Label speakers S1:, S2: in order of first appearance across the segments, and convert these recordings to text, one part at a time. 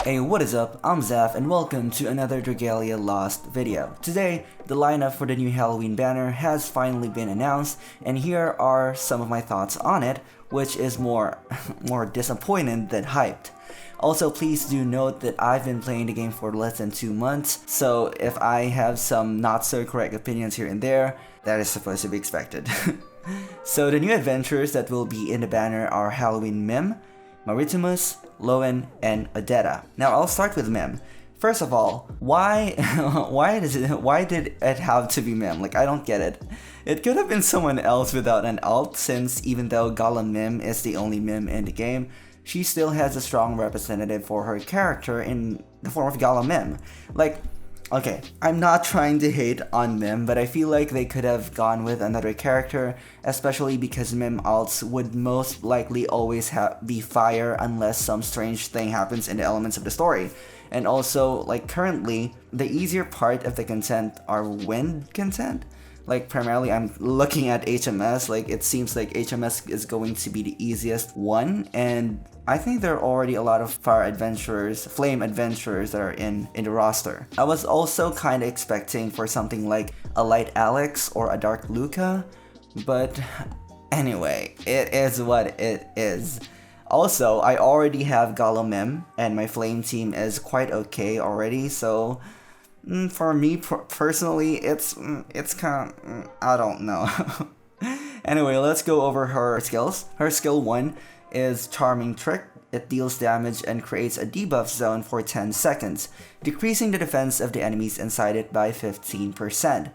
S1: Hey, what is up? I'm Zaf and welcome to another Dragalia Lost video. Today, the lineup for the new Halloween banner has finally been announced, and here are some of my thoughts on it, which is more disappointed than hyped. Also, please do note that I've been playing the game for less than 2 months, so if I have some not so correct opinions here and there, that is supposed to be expected. So the new adventures that will be in the banner are Halloween Mim, Maritimus, Lowen, and Odetta. Now I'll start with Mim. First of all, why did it have to be Mim? Like, I don't get it. It could have been someone else without an alt, since even though Golem Mim is the only Mim in the game, she still has a strong representative for her character in the form of Golem Mim. Like, okay, I'm not trying to hate on Mim, but I feel like they could have gone with another character, especially because Mim alts would most likely always be fire unless some strange thing happens in the elements of the story. And also, like, currently, the easier part of the content are wind content. Like, primarily I'm looking at HMS, like it seems like HMS is going to be the easiest one, and I think there are already a lot of fire adventurers, flame adventurers that are in the roster. I was also kind of expecting for something like a light Alex or a dark Luca, but anyway, it is what it is. Also, I already have Golem and my flame team is quite okay already, so for me personally, it's kind of, I don't know. Anyway, let's go over her skills. Her skill 1 is Charming Trick. It deals damage and creates a debuff zone for 10 seconds, decreasing the defense of the enemies inside it by 15%.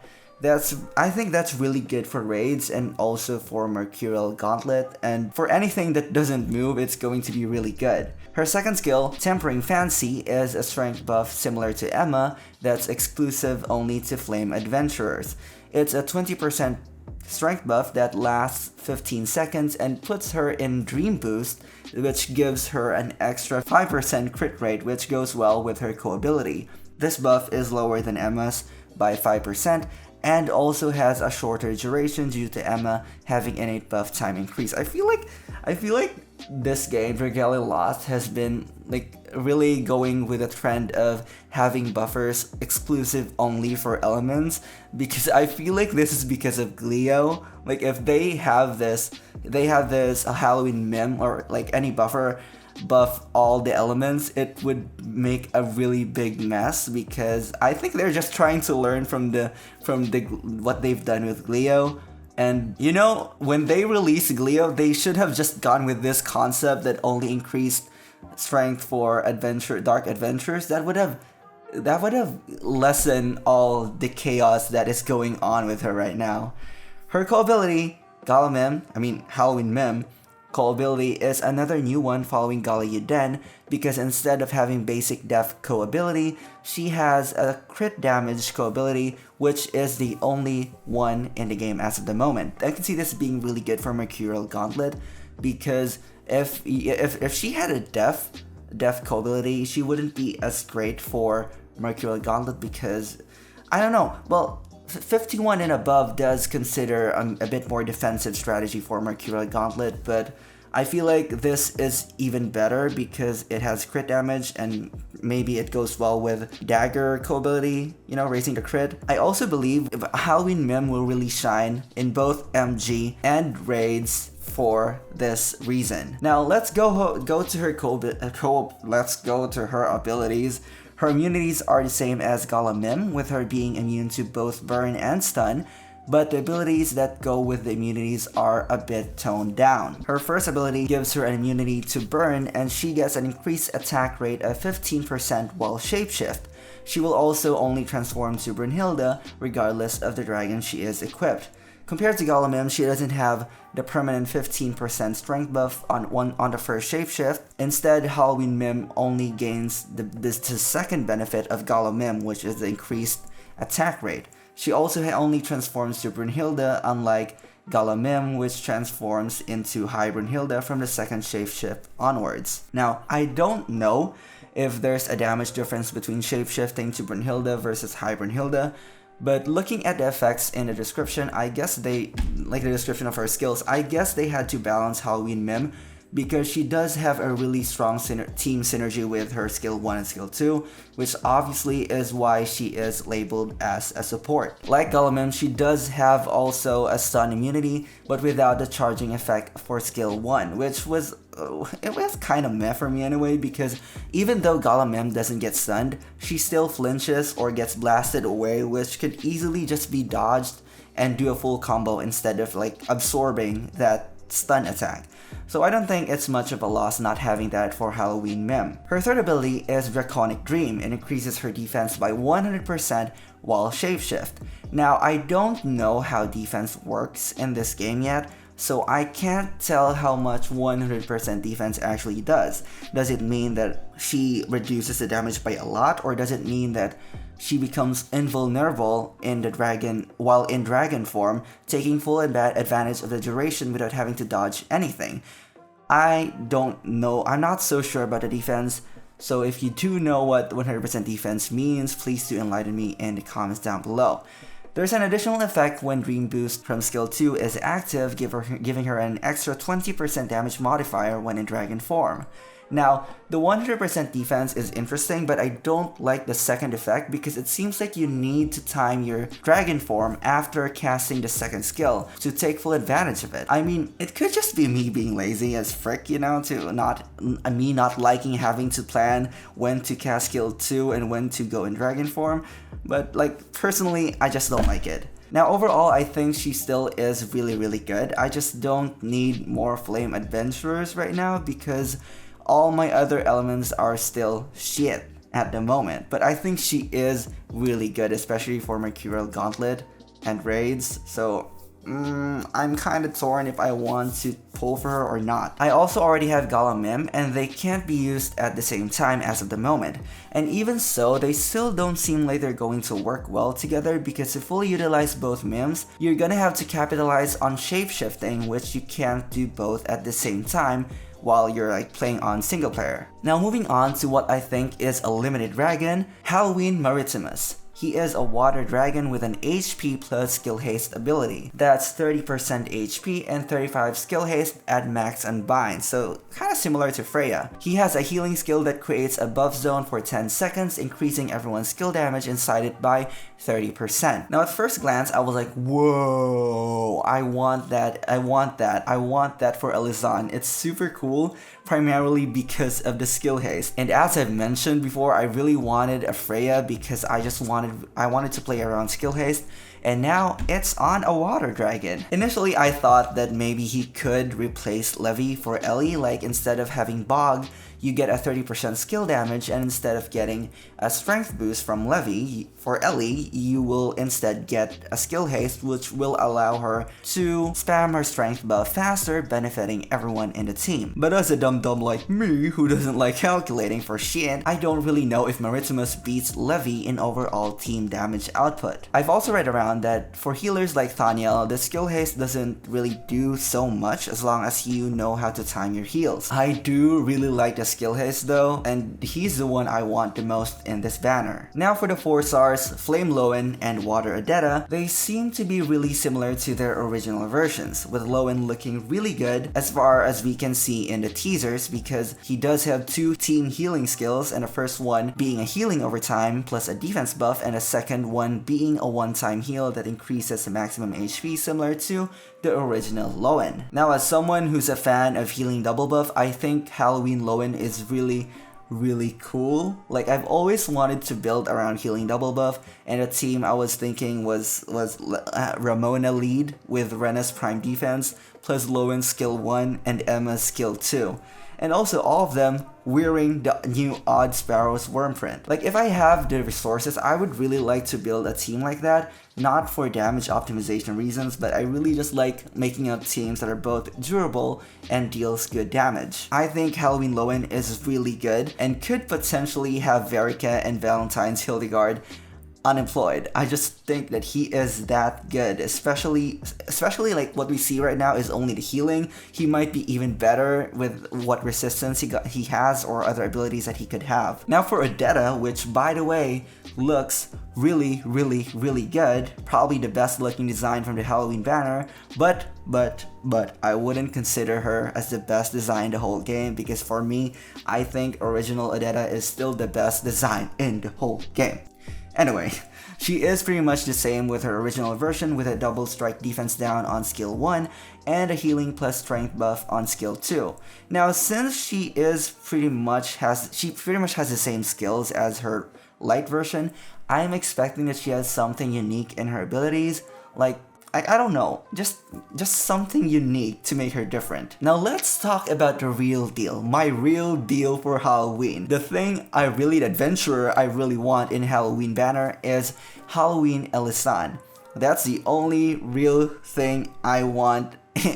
S1: I think that's really good for raids and also for mercurial gauntlet, and for anything that doesn't move, it's going to be really good. Her second skill, Tempering Fancy, is a strength buff similar to Emma that's exclusive only to flame adventurers. It's a 20% strength buff that lasts 15 seconds and puts her in Dream Boost, which gives her an extra 5% crit rate, which goes well with her co-ability. This buff is lower than Emma's by 5%, and also has a shorter duration due to Emma having innate buff time increase. I feel like this game, Dragalia Lost, has been like really going with a trend of having buffers exclusive only for elements, because I feel like this is because of Glio. Like, if they have this a Halloween Mim or like any buffer buff all the elements, it would make a really big mess, because I think they're just trying to learn from what they've done with Glio. And you know, when they released Glio, they should have just gone with this concept that only increased strength for dark adventures. That would have lessened all the chaos that is going on with her right now. Her co-ability, Halloween Mim, co-ability is another new one following Euden, because instead of having basic def co-ability, she has a crit damage co-ability, which is the only one in the game as of the moment. I can see this being really good for Mercurial Gauntlet, because if she had a def co-ability, she wouldn't be as great for Mercurial Gauntlet, because I don't know, well, 51 and above does consider a bit more defensive strategy for Mercurial Gauntlet, but I feel like this is even better because it has crit damage and maybe it goes well with dagger co-ability, you know, raising the crit. I also believe Halloween Mim will really shine in both MG and raids for this reason. Now let's go to her abilities. Her immunities are the same as Golem Mim, with her being immune to both burn and stun, but the abilities that go with the immunities are a bit toned down. Her first ability gives her an immunity to burn, and she gets an increased attack rate of 15% while shapeshift. She will also only transform to Brunhilda regardless of the dragon she is equipped. Compared to Golem Mim, she doesn't have the permanent 15% strength buff on the first shapeshift. Instead, Halloween Mim only gains the second benefit of Golem Mim, which is the increased attack rate. She also only transforms to Brunhilda, unlike Golem Mim, which transforms into High Brunhilda from the second shapeshift onwards. Now, I don't know if there's a damage difference between shapeshifting to Brunhilda versus High Brunhilda, but looking at the effects in the description, I guess the description of her skills, I guess they had to balance Halloween Mim because she does have a really strong team synergy with her skill 1 and skill 2, which obviously is why she is labeled as a support. Like Golem, she does have also a stun immunity, but without the charging effect for skill 1, which was it was kind of meh for me anyway, because even though Golem doesn't get stunned, she still flinches or gets blasted away, which could easily just be dodged and do a full combo instead of like absorbing that stun attack. So I don't think it's much of a loss not having that for Halloween Mem. Her third ability is Draconic Dream and increases her defense by 100% while shapeshift. Now I don't know how defense works in this game yet, so I can't tell how much 100% defense actually does. Does it mean that she reduces the damage by a lot, or does it mean that she becomes invulnerable in the dragon while in dragon form, taking full advantage of the duration without having to dodge anything? I don't know. I'm not so sure about the defense. So if you do know what 100% defense means, please do enlighten me in the comments down below. There's an additional effect when Dream Boost from skill 2 is active, giving her an extra 20% damage modifier when in dragon form. Now, the 100% defense is interesting, but I don't like the second effect because it seems like you need to time your dragon form after casting the second skill to take full advantage of it. I mean, it could just be me being lazy as frick, you know, me not liking having to plan when to cast skill 2 and when to go in dragon form, but like personally, I just don't like it. Now overall, I think she still is really good. I just don't need more flame adventurers right now because all my other elements are still shit at the moment, but I think she is really good, especially for mercurial gauntlet and raids, so I'm kind of torn if I want to pull for her or not. I also already have Golem and they can't be used at the same time as of the moment, and even so, they still don't seem like they're going to work well together because to fully utilize both mims, you're gonna have to capitalize on shapeshifting, which you can't do both at the same time while you're like playing on single player. Now moving on to what I think is a limited dragon, Halloween Maritimus. He is a water dragon with an HP plus skill haste ability. That's 30% HP and 35 skill haste at max unbind, so kinda similar to Freya. He has a healing skill that creates a buff zone for 10 seconds, increasing everyone's skill damage inside it by 30%. Now at first glance, I was like, whoa, I want that for Alizan. It's super cool, primarily because of the skill haste. And as I've mentioned before, I really wanted a Freya because I wanted to play around skill haste, and now it's on a water dragon. Initially, I thought that maybe he could replace Levi for Ellie, like instead of having Bog, you get a 30% skill damage, and instead of getting a strength boost from Levi, for Ellie, you will instead get a skill haste, which will allow her to spam her strength buff faster, benefiting everyone in the team. But as a dum-dum like me, who doesn't like calculating for shit, I don't really know if Maritimus beats Levi in overall team damage output. I've also read around that for healers like Thaniel, the skill haste doesn't really do so much as long as you know how to time your heals. I do really like the skill haste though, and he's the one I want the most in this banner. Now for the 4 stars, Flame Lowen and Water Odetta, they seem to be really similar to their original versions, with Lowen looking really good as far as we can see in the teasers because he does have 2 team healing skills, and the first one being a healing over time plus a defense buff, and the second one being a one-time heal that increases the maximum HP similar to the original Lowen. Now as someone who's a fan of healing double buff, I think Halloween Lowen is really cool. Like I've always wanted to build around healing double buff, and a team I was thinking was Ramona lead with Rena's prime defense plus Lowen's skill 1 and Emma's skill 2. And also all of them wearing the new Odd Sparrow's Wormprint. Like if I have the resources, I would really like to build a team like that, not for damage optimization reasons, but I really just like making up teams that are both durable and deals good damage. I think Halloween Lowen is really good and could potentially have Verica and Valentine's Hildegard unemployed. I just think that he is that good, especially like what we see right now is only the healing. He might be even better with what resistance he has or other abilities that he could have. Now for Odetta, which by the way looks really good, probably the best looking design from the Halloween banner, but I wouldn't consider her as the best design in the whole game, because for me, I think original Odetta is still the best design in the whole game. Anyway, she is pretty much the same with her original version, with a double strike defense down on skill 1 and a healing plus strength buff on skill 2. Now since she pretty much has the same skills as her light version, I'm expecting that she has something unique in her abilities, like I don't know, just something unique to make her different. Now let's talk about the real deal, my real deal for Halloween. The adventurer I really want in Halloween banner is Halloween Elisan. That's the only real thing I want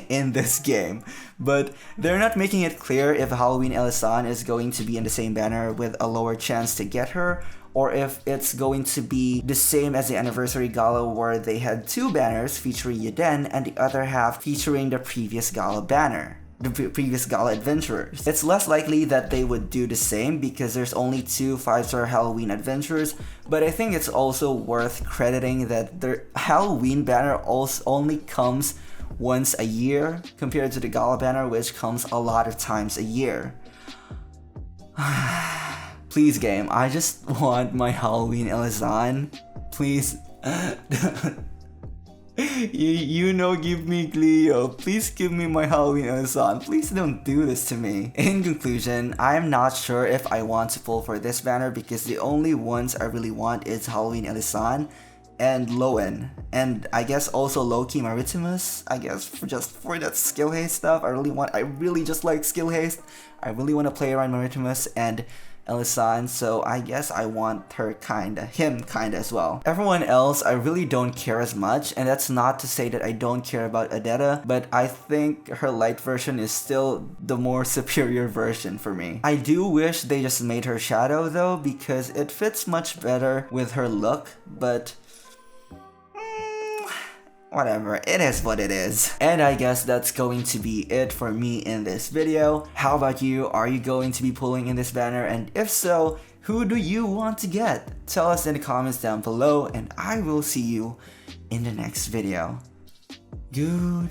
S1: in this game. But they're not making it clear if Halloween Elisan is going to be in the same banner with a lower chance to get her, or if it's going to be the same as the anniversary gala where they had 2 banners featuring Euden and the other half featuring the previous gala banner, the previous gala adventurers. It's less likely that they would do the same because there's only 2 5-star Halloween adventurers, but I think it's also worth crediting that the Halloween banner only comes once a year compared to the gala banner, which comes a lot of times a year. Please game, I just want my Halloween Elisan. Please. you know, give me Cleo. Please give me my Halloween Elisan. Please don't do this to me. In conclusion, I'm not sure if I want to pull for this banner because the only ones I really want is Halloween Elisan and Lowen, and I guess also LAKEY Maritimus. I guess for that skill haste stuff, I really just like skill haste. I really want to play around Maritimus and Elisan, so I guess I want him kinda as well. Everyone else I really don't care as much, and that's not to say that I don't care about Odetta, but I think her light version is still the more superior version for me. I do wish they just made her shadow though, because it fits much better with her look, but whatever, it is what it is. And I guess that's going to be it for me in this video. How about you? Are you going to be pulling in this banner? And if so, who do you want to get? Tell us in the comments down below, and I will see you in the next video. Goodbye.